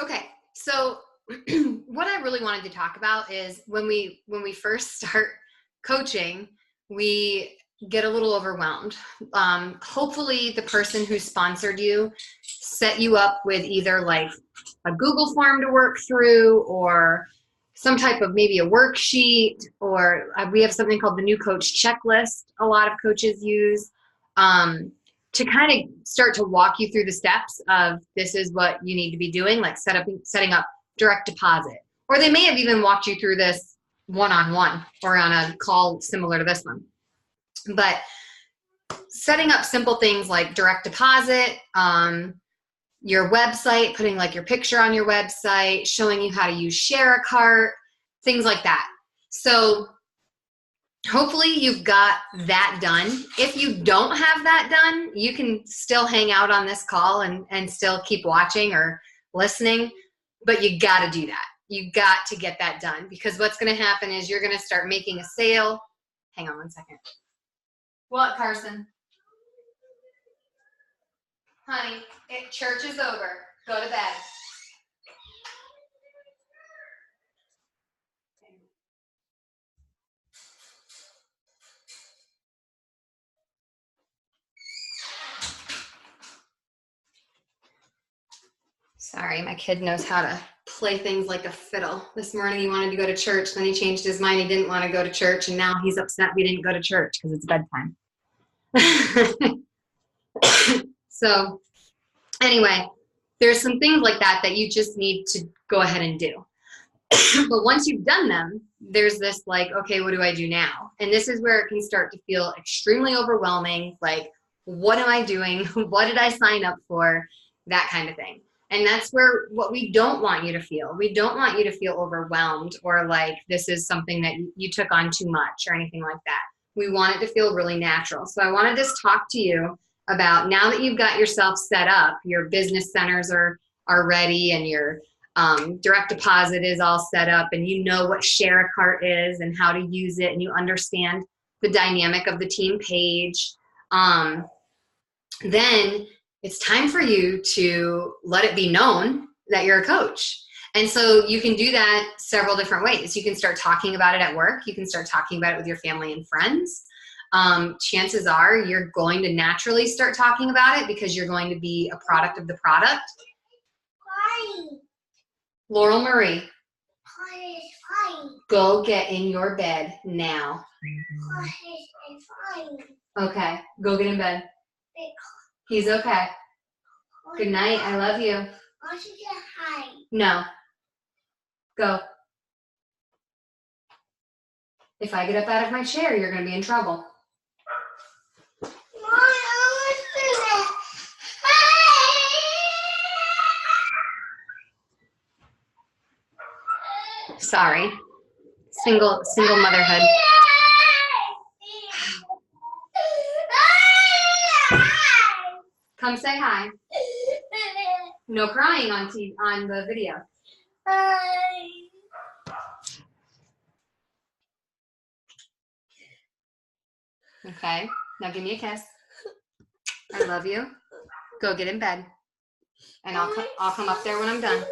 Okay, so what I really wanted to talk about is when we first start coaching, we get a little overwhelmed. Hopefully, the person who sponsored you set you up with either like a Google form to work through, or some type of maybe a worksheet, or we have something called the New Coach Checklist. A lot of coaches use. Um, to kind of start to walk you through the steps of this is what you need to be doing, like setting up direct deposit. Or they may have even walked you through this one-on-one or on a call similar to this one. But setting up simple things like direct deposit, your website, putting like your picture on your website, showing you how to use Share a Cart, things like that. So hopefully you've got that done. If you don't have that done, you can still hang out on this call and still keep watching or listening, but you got to do that. You got to get that done, because what's going to happen is you're going to start making a sale. Hang on one second. What, Carson? Honey, church is over. Go to bed. Sorry, my kid knows how to play things like a fiddle. This morning he wanted to go to church, then he changed his mind. He didn't want to go to church, and now he's upset we didn't go to church because it's bedtime. So anyway, there's some things like that that you just need to go ahead and do. But once you've done them, there's this like, okay, what do I do now? And this is where it can start to feel extremely overwhelming. Like, what am I doing? What did I sign up for? That kind of thing. And that's where what we don't want you to feel. We don't want you to feel overwhelmed or like this is something that you took on too much or anything like that. We want it to feel really natural. So I want to just talk to you about, now that you've got yourself set up, your business centers are ready, and your direct deposit is all set up, and you know what Share a Cart is and how to use it, and you understand the dynamic of the team page. Then it's time for you to let it be known that you're a coach. And so you can do that several different ways. You can start talking about it at work. You can start talking about it with your family and friends. Chances are you're going to naturally start talking about it because you're going to be a product of the product. Laurel Marie, go get in your bed now. Okay, go get in bed. He's okay. Good night. I love you. No. Go. If I get up out of my chair, you're going to be in trouble. Sorry. Single motherhood. Come say hi. No crying on the video. Okay. Now give me a kiss. I love you. Go get in bed. And I'll come up there when I'm done.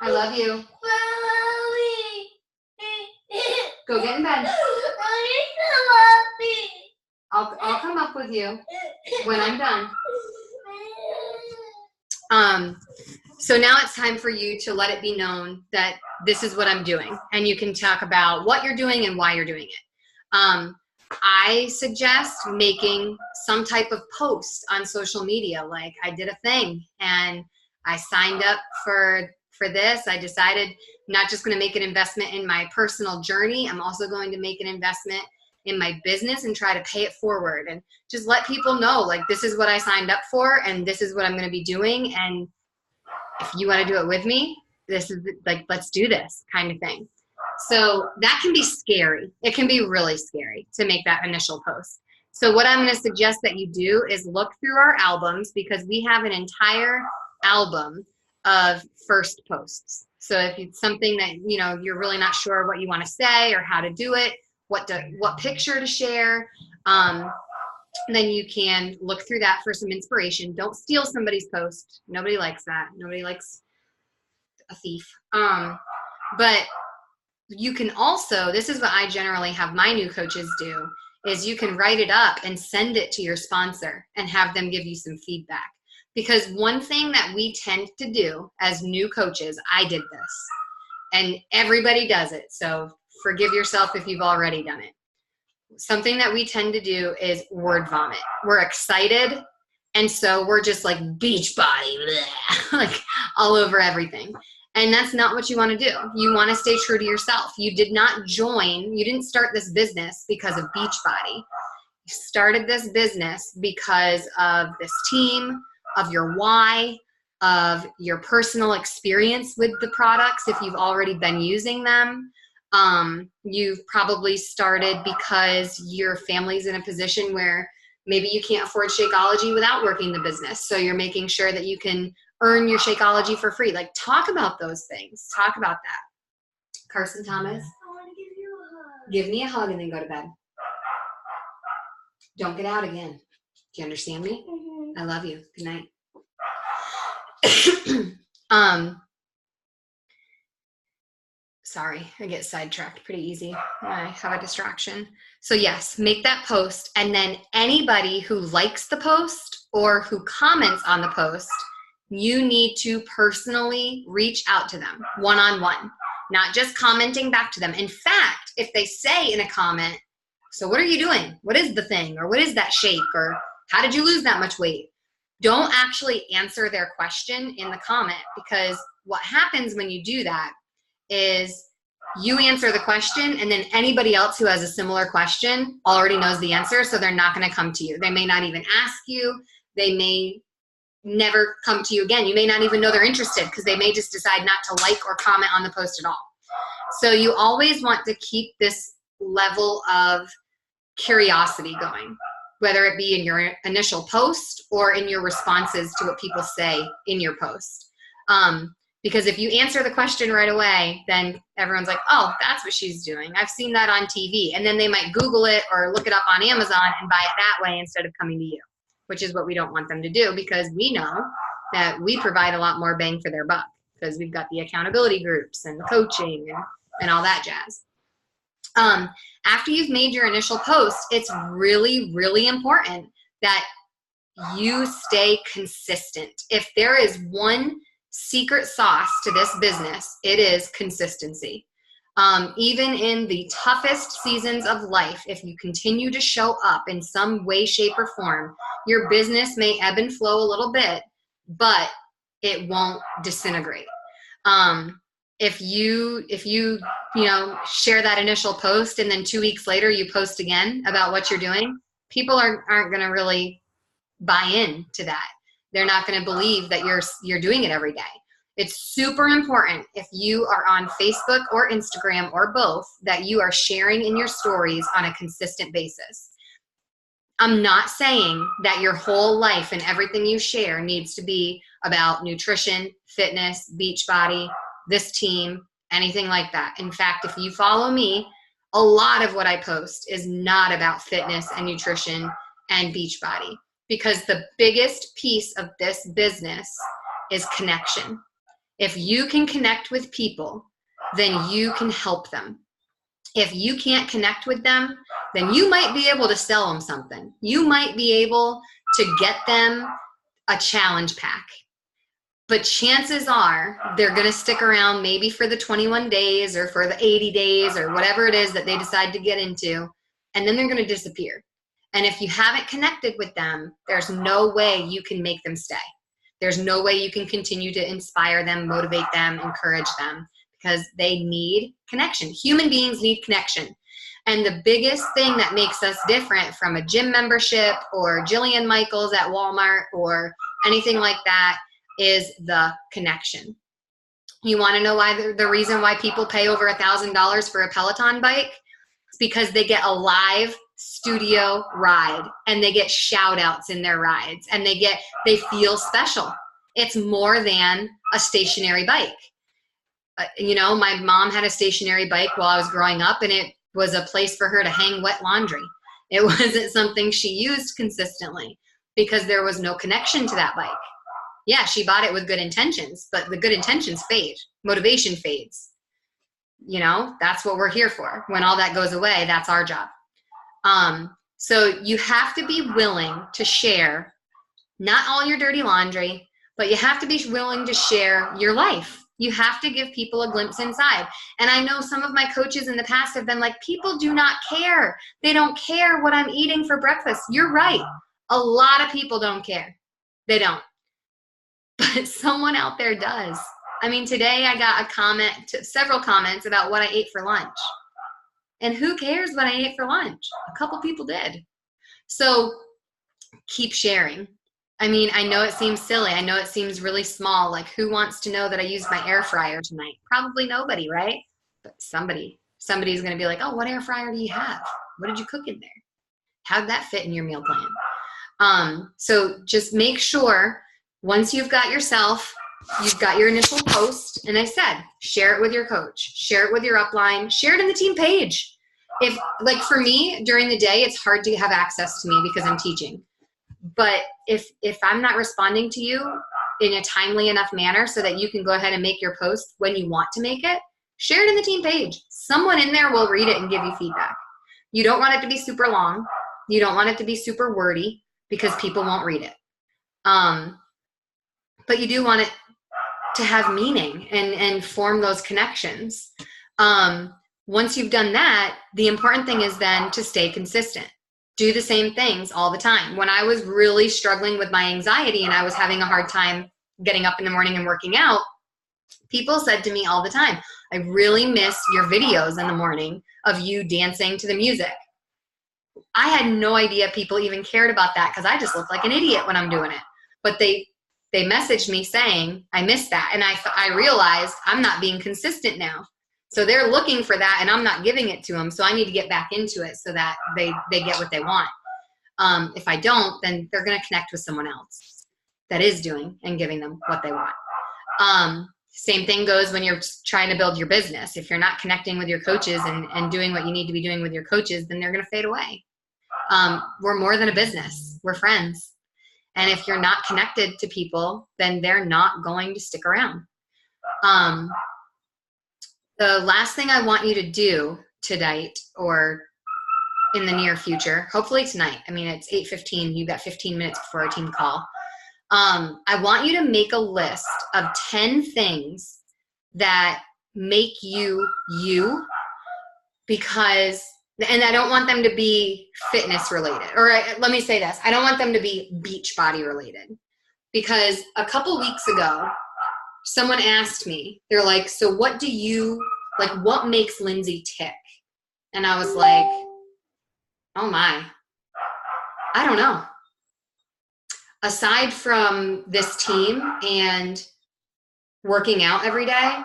I love you. Go get in bed. I'll come up with you when I'm done. So now it's time for you to let it be known that this is what I'm doing, and you can talk about what you're doing and why you're doing it. I suggest making some type of post on social media, like I did a thing and I signed up for this. I decided I'm not just going to make an investment in my personal journey. I'm also going to make an investment in my business and try to pay it forward, and just let people know, like, this is what I signed up for and this is what I'm going to be doing. And if you want to do it with me, this is like, let's do this kind of thing. So that can be scary. It can be really scary to make that initial post. So what I'm going to suggest that you do is look through our albums, because we have an entire album of first posts. So if it's something that, you know, you're really not sure what you want to say or how to do it, what picture to share, then you can look through that for some inspiration. Don't steal somebody's post. Nobody likes that. Nobody likes a thief. But you can also, this is what I generally have my new coaches do, is you can write it up and send it to your sponsor and have them give you some feedback. Because one thing that we tend to do as new coaches, I did this, and everybody does it, so forgive yourself if you've already done it. Something that we tend to do is word vomit. We're excited, and so we're just like beach body, bleh, like all over everything. And that's not what you want to do. You want to stay true to yourself. You did not join, you didn't start this business because of Beachbody. You started this business because of this team, of your why, of your personal experience with the products if you've already been using them. You've probably started because your family's in a position where maybe you can't afford Shakeology without working the business. So you're making sure that you can earn your Shakeology for free. Like, talk about those things. Talk about that. Carson Thomas, I want to give you a hug. give me a hug and then go to bed. Don't get out again. Do you understand me? Mm-hmm. I love you. Good night. Sorry, I get sidetracked pretty easy. I have a distraction. So yes, make that post, and then anybody who likes the post or who comments on the post, you need to personally reach out to them one-on-one, not just commenting back to them. In fact, if they say in a comment, so what are you doing? What is the thing? Or what is that shake? Or how did you lose that much weight? Don't actually answer their question in the comment, because what happens when you do that is you answer the question, and then anybody else who has a similar question already knows the answer, so they're not going to come to you. They may not even ask you. They may never come to you again. You may not even know they're interested, because they may just decide not to like or comment on the post at all. So you always want to keep this level of curiosity going, whether it be in your initial post or in your responses to what people say in your post. Because if you answer the question right away, then everyone's like, oh, that's what she's doing. I've seen that on TV. And then they might Google it or look it up on Amazon and buy it that way instead of coming to you, which is what we don't want them to do, because we know that we provide a lot more bang for their buck, because we've got the accountability groups and the coaching and all that jazz. After you've made your initial post, it's really, really important that you stay consistent. If there is one secret sauce to this business, it is consistency. Even in the toughest seasons of life, if you continue to show up in some way, shape, or form, your business may ebb and flow a little bit, but it won't disintegrate. If you share that initial post and then 2 weeks later you post again about what you're doing, people aren't going to really buy into that. They're not going to believe that you're doing it every day. It's super important, if you are on Facebook or Instagram or both, that you are sharing in your stories on a consistent basis. I'm not saying that your whole life and everything you share needs to be about nutrition, fitness, Beachbody, this team, anything like that. In fact, if you follow me, a lot of what I post is not about fitness and nutrition and Beachbody, because the biggest piece of this business is connection. If you can connect with people, then you can help them. If you can't connect with them, then you might be able to sell them something. You might be able to get them a challenge pack. But chances are they're going to stick around maybe for the 21 days or for the 80 days or whatever it is that they decide to get into, and then they're going to disappear. And if you haven't connected with them, there's no way you can make them stay. There's no way you can continue to inspire them, motivate them, encourage them, because they need connection. Human beings need connection. And the biggest thing that makes us different from a gym membership or Jillian Michaels at Walmart or anything like that is the connection. You want to know why the reason why people pay over $1,000 for a Peloton bike? It's because they get a live studio ride, and they get shout outs in their rides, and they feel special. It's more than a stationary bike. My mom had a stationary bike while I was growing up, and it was a place for her to hang wet laundry. It wasn't something she used consistently because there was no connection to that bike. Yeah, she bought it with good intentions, but the good intentions fade. Motivation fades. That's what we're here for. When all that goes away, that's our job. So you have to be willing to share, not all your dirty laundry, but you have to be willing to share your life. You have to give people a glimpse inside. And I know some of my coaches in the past have been like, people do not care. They don't care what I'm eating for breakfast. You're right. A lot of people don't care. They don't. But someone out there does. I mean, today I got several comments about what I ate for lunch. And who cares what I ate for lunch? A couple people did. So keep sharing. I mean, I know it seems silly. I know it seems really small. Like, who wants to know that I used my air fryer tonight? Probably nobody, right? But somebody's going to be like, oh, what air fryer do you have? What did you cook in there? How did that fit in your meal plan? So just make sure once you've got yourself, you've got your initial post, and I said, share it with your coach, share it with your upline, share it in the team page. If, like, for me, during the day, it's hard to have access to me because I'm teaching. But if I'm not responding to you in a timely enough manner so that you can go ahead and make your post when you want to make it, share it in the team page. Someone in there will read it and give you feedback. You don't want it to be super long. You don't want it to be super wordy because people won't read it. But you do want it to have meaning and form those connections. Once you've done that, the important thing is then to stay consistent. Do the same things all the time. When I was really struggling with my anxiety and I was having a hard time getting up in the morning and working out, people said to me all the time, I really miss your videos in the morning of you dancing to the music. I had no idea people even cared about that because I just look like an idiot when I'm doing it. But they messaged me saying, I miss that. And I realized I'm not being consistent now. So they're looking for that and I'm not giving it to them. So I need to get back into it so that they get what they want. If I don't, then they're going to connect with someone else that is doing and giving them what they want. Same thing goes when you're trying to build your business. If you're not connecting with your coaches and doing what you need to be doing with your coaches, then they're going to fade away. We're more than a business. We're friends. And if you're not connected to people, then they're not going to stick around. The last thing I want you to do tonight or in the near future, hopefully tonight, I mean, it's 8:15, you've got 15 minutes before our team call. I want you to make a list of 10 things that make you you, because, and I don't want them to be fitness related, or let me say this, I don't want them to be beach body related, because a couple weeks ago, someone asked me, they're like, so what makes Lindsay tick? And I was like, oh my, I don't know. Aside from this team and working out every day,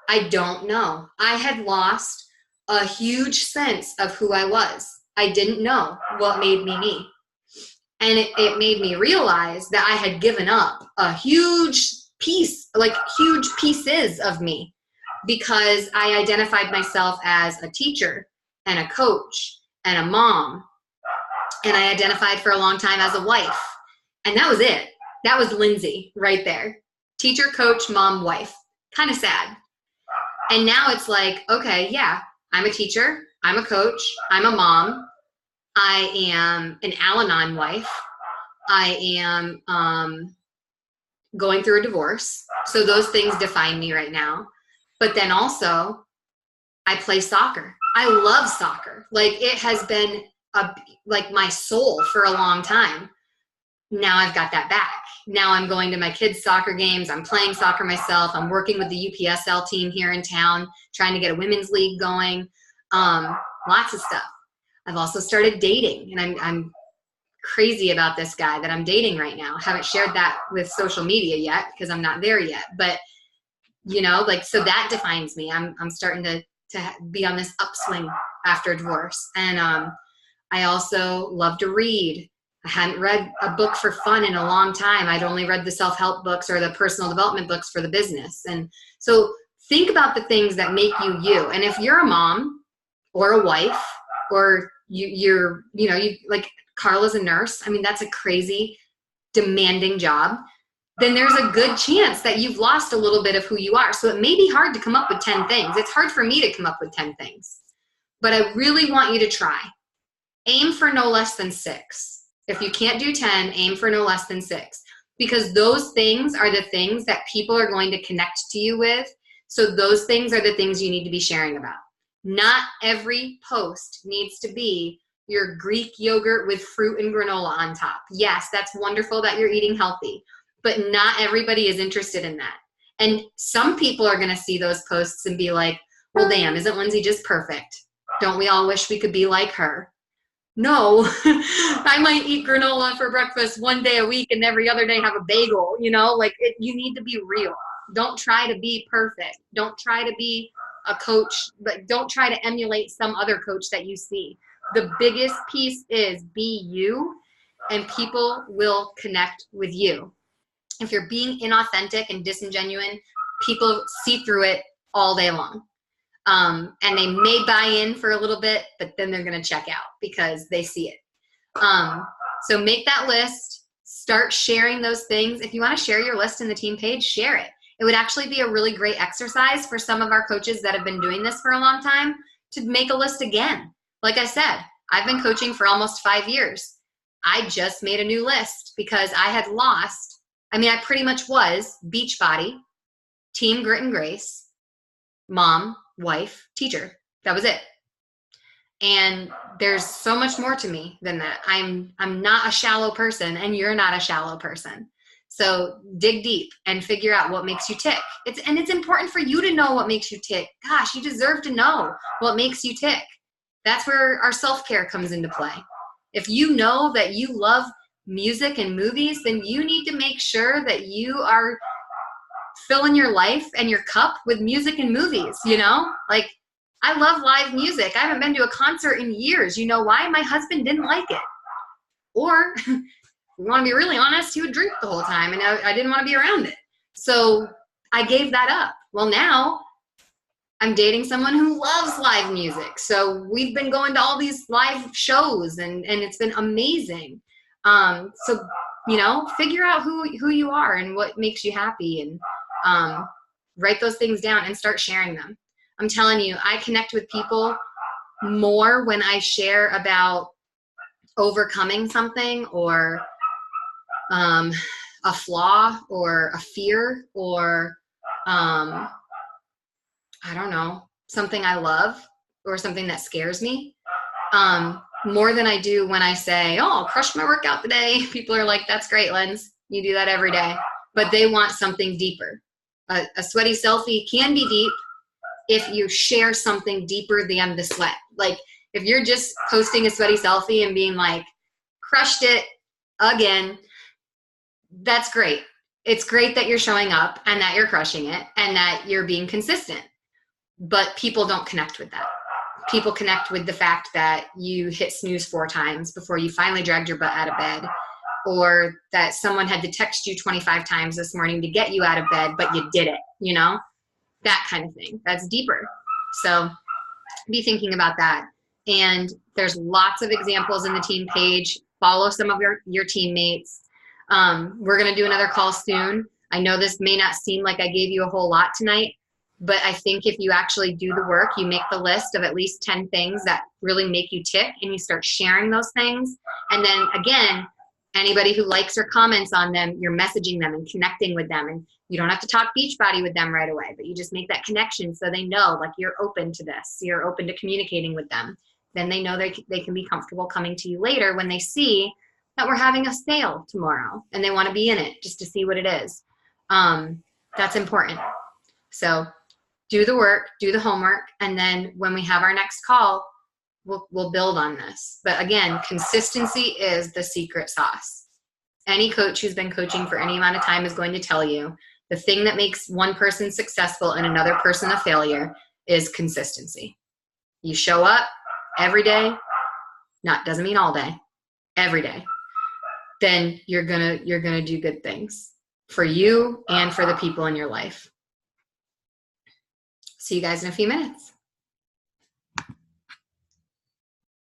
I don't know. I had lost a huge sense of who I was. I didn't know what made me me. And it made me realize that I had given up a huge piece, like huge pieces of me, because I identified myself as a teacher and a coach and a mom. And I identified for a long time as a wife. And that was it. That was Lindsay right there. Teacher, coach, mom, wife. Kind of sad. And now it's like, okay, yeah, I'm a teacher. I'm a coach. I'm a mom. I am an Al-Anon wife. I am going through a divorce. So those things define me right now. But then also, I play soccer. I love soccer. Like, it has been like my soul for a long time. Now I've got that back. Now I'm going to my kids' soccer games. I'm playing soccer myself. I'm working with the UPSL team here in town, trying to get a women's league going. Lots of stuff. I've also started dating, and I'm crazy about this guy that I'm dating right now. Haven't shared that with social media yet because I'm not there yet. But, you know, like, so that defines me. I'm starting to be on this upswing after divorce. And I also love to read. I hadn't read a book for fun in a long time. I'd only read the self-help books or the personal development books for the business. And so think about the things that make you you. And if you're a mom or a wife, or you like Carla's a nurse. I mean, that's a crazy demanding job. then there's a good chance that you've lost a little bit of who you are. So it may be hard to come up with 10 things. It's hard for me to come up with 10 things, but I really want you to try. Aim for no less than 6. If you can't do 10, aim for no less than 6, because those things are the things that people are going to connect to you with. So those things are the things you need to be sharing about. Not every post needs to be your Greek yogurt with fruit and granola on top. Yes, that's wonderful that you're eating healthy, but not everybody is interested in that. And some people are going to see those posts and be like, well, damn, isn't Lindsay just perfect? Don't we all wish we could be like her? No, I might eat granola for breakfast one day a week and every other day have a bagel, you know, like you need to be real. Don't try to be perfect. Don't try to be a coach, but don't try to emulate some other coach that you see. The biggest piece is be you, and people will connect with you. If you're being inauthentic and disingenuine, people see through it all day long. And they may buy in for a little bit, but then they're going to check out because they see it. So make that list, start sharing those things. If you want to share your list in the team page, share it. It would actually be a really great exercise for some of our coaches that have been doing this for a long time to make a list again. Like I said, I've been coaching for almost 5 years. I just made a new list because I had lost, I pretty much was Beachbody, Team Grit and Grace, mom, wife, teacher. That was it. And there's so much more to me than that. I'm not a shallow person, and you're not a shallow person. So dig deep and figure out what makes you tick. It's important for you to know what makes you tick. Gosh, you deserve to know what makes you tick. That's where our self-care comes into play. If you know that you love music and movies, then you need to make sure that you are filling your life and your cup with music and movies, you know? Like, I love live music. I haven't been to a concert in years. You know why? My husband didn't like it. Or, we want to be really honest, he would drink the whole time, and I didn't want to be around it. So I gave that up. Well, now I'm dating someone who loves live music. So we've been going to all these live shows, and it's been amazing. So, you know, figure out who you are and what makes you happy, and write those things down and start sharing them. I'm telling you, I connect with people more when I share about overcoming something, or a flaw, or a fear, or I don't know, something I love or something that scares me, more than I do when I say, oh, I'll crush my workout today. People are like, that's great, Linz. You do that every day. But they want something deeper. A sweaty selfie can be deep if you share something deeper than the sweat. Like, if you're just posting a sweaty selfie and being like, crushed it again, that's great. It's great that you're showing up and that you're crushing it and that you're being consistent. But people don't connect with that. People connect with the fact that you hit snooze 4 times before you finally dragged your butt out of bed, or that someone had to text you 25 times this morning to get you out of bed, but you did it, you know? That kind of thing. That's deeper. So be thinking about that. And there's lots of examples in the team page. Follow some of your teammates. We're going to do another call soon. I know this may not seem like I gave you a whole lot tonight, but I think if you actually do the work, you make the list of at least 10 things that really make you tick, and you start sharing those things. And then again, anybody who likes or comments on them, you're messaging them and connecting with them. And you don't have to talk Beachbody with them right away, but you just make that connection so they know, like, you're open to this. You're open to communicating with them. Then they know they can be comfortable coming to you later when they see that we're having a sale tomorrow and they want to be in it just to see what it is. That's important. So do the work, do the homework, and then when we have our next call, we'll build on this. But again, consistency is the secret sauce. Any coach who's been coaching for any amount of time is going to tell you the thing that makes one person successful and another person a failure is consistency. You show up every day, doesn't mean all day, every day, then you're gonna do good things for you and for the people in your life. See you guys in a few minutes.